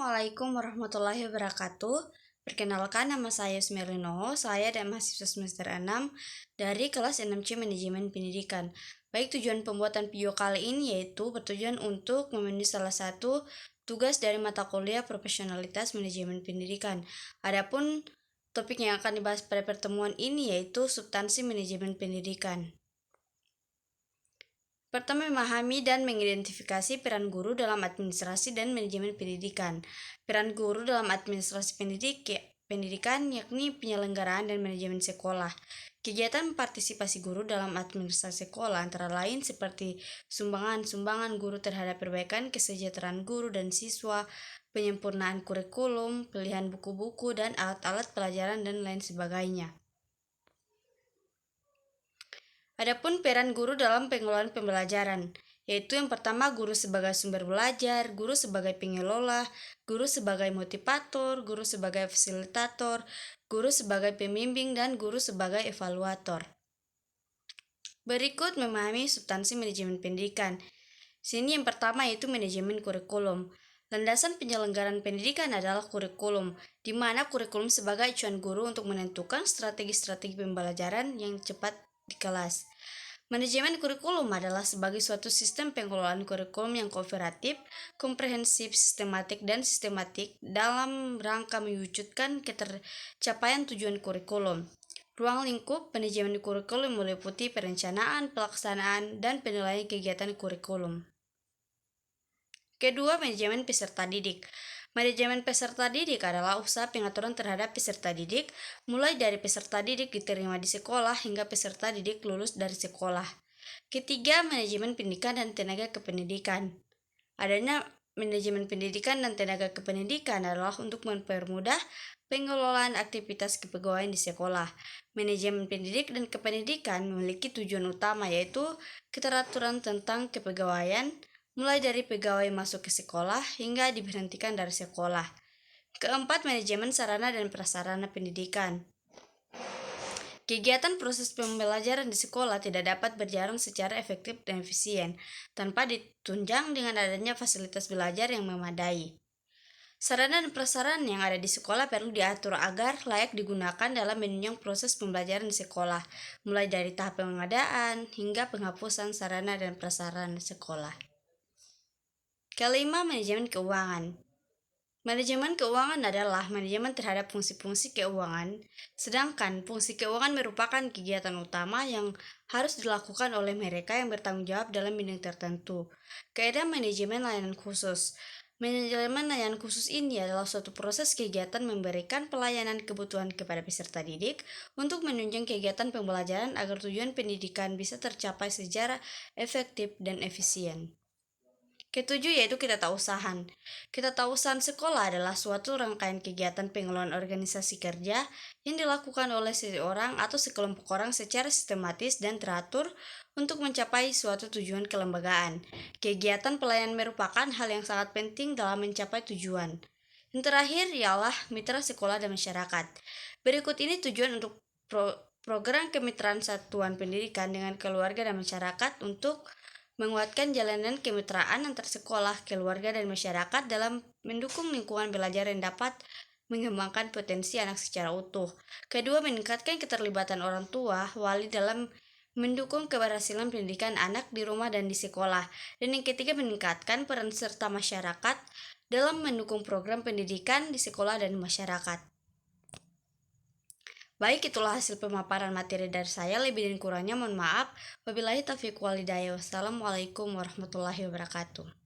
Assalamualaikum warahmatullahi wabarakatuh. Perkenalkan, nama saya Smerlino. Saya dan mahasiswa semester 6 dari kelas 6C Manajemen Pendidikan. Baik, tujuan pembuatan video kali ini yaitu bertujuan untuk memenuhi salah satu tugas dari mata kuliah Profesionalitas Manajemen Pendidikan. Adapun topik yang akan dibahas pada pertemuan ini yaitu substansi manajemen pendidikan. Pertama, memahami dan mengidentifikasi peran guru dalam administrasi dan manajemen pendidikan. Peran guru dalam administrasi pendidikan yakni penyelenggaraan dan manajemen sekolah. Kegiatan partisipasi guru dalam administrasi sekolah antara lain seperti sumbangan guru terhadap perbaikan kesejahteraan guru dan siswa, penyempurnaan kurikulum, pilihan buku-buku dan alat-alat pelajaran dan lain sebagainya. Adapun peran guru dalam pengelolaan pembelajaran, yaitu yang pertama guru sebagai sumber belajar, guru sebagai pengelola, guru sebagai motivator, guru sebagai fasilitator, guru sebagai pembimbing, dan guru sebagai evaluator. Berikut memahami substansi manajemen pendidikan. Sini yang pertama yaitu manajemen kurikulum. Landasan penyelenggaraan pendidikan adalah kurikulum, di mana kurikulum sebagai acuan guru untuk menentukan strategi-strategi pembelajaran yang cepat di kelas. Manajemen kurikulum adalah sebagai suatu sistem pengelolaan kurikulum yang kooperatif, komprehensif, sistematik dalam rangka mewujudkan ketercapaian tujuan kurikulum. Ruang lingkup manajemen kurikulum meliputi perencanaan, pelaksanaan, dan penilaian kegiatan kurikulum. Kedua, manajemen peserta didik. Manajemen peserta didik adalah usaha pengaturan terhadap peserta didik, mulai dari peserta didik diterima di sekolah hingga peserta didik lulus dari sekolah. Ketiga, manajemen pendidikan dan tenaga kependidikan. Adanya manajemen pendidikan dan tenaga kependidikan adalah untuk mempermudah pengelolaan aktivitas kepegawaian di sekolah. Manajemen pendidik dan kependidikan memiliki tujuan utama yaitu keteraturan tentang kepegawaian, mulai dari pegawai masuk ke sekolah hingga diberhentikan dari sekolah. Keempat, manajemen sarana dan prasarana pendidikan. Kegiatan proses pembelajaran di sekolah tidak dapat berjalan secara efektif dan efisien tanpa ditunjang dengan adanya fasilitas belajar yang memadai. Sarana dan prasarana yang ada di sekolah perlu diatur agar layak digunakan dalam menunjang proses pembelajaran di sekolah, mulai dari tahap pengadaan hingga penghapusan sarana dan prasarana sekolah. Kelima, manajemen keuangan. Manajemen keuangan adalah manajemen terhadap fungsi-fungsi keuangan, sedangkan fungsi keuangan merupakan kegiatan utama yang harus dilakukan oleh mereka yang bertanggung jawab dalam bidang tertentu. Kaidah manajemen layanan khusus. Manajemen layanan khusus ini adalah suatu proses kegiatan memberikan pelayanan kebutuhan kepada peserta didik untuk menunjang kegiatan pembelajaran agar tujuan pendidikan bisa tercapai secara efektif dan efisien. Ketujuh yaitu ketatausahaan. Ketatausahaan sekolah adalah suatu rangkaian kegiatan pengelolaan organisasi kerja yang dilakukan oleh seseorang atau sekelompok orang secara sistematis dan teratur untuk mencapai suatu tujuan kelembagaan. Kegiatan pelayanan merupakan hal yang sangat penting dalam mencapai tujuan. Yang terakhir ialah mitra sekolah dan masyarakat. Berikut ini tujuan untuk program kemitraan satuan pendidikan dengan keluarga dan masyarakat untuk menguatkan jalanan kemitraan antar sekolah, keluarga, dan masyarakat dalam mendukung lingkungan belajar yang dapat mengembangkan potensi anak secara utuh. Kedua, meningkatkan keterlibatan orang tua, wali dalam mendukung keberhasilan pendidikan anak di rumah dan di sekolah. Dan yang ketiga, meningkatkan peran serta masyarakat dalam mendukung program pendidikan di sekolah dan masyarakat. Baik, itulah hasil pemaparan materi dari saya. Lebih dan kurangnya mohon maaf. Wabillahi taufiq wal hidayah. Wassalamualaikum warahmatullahi wabarakatuh.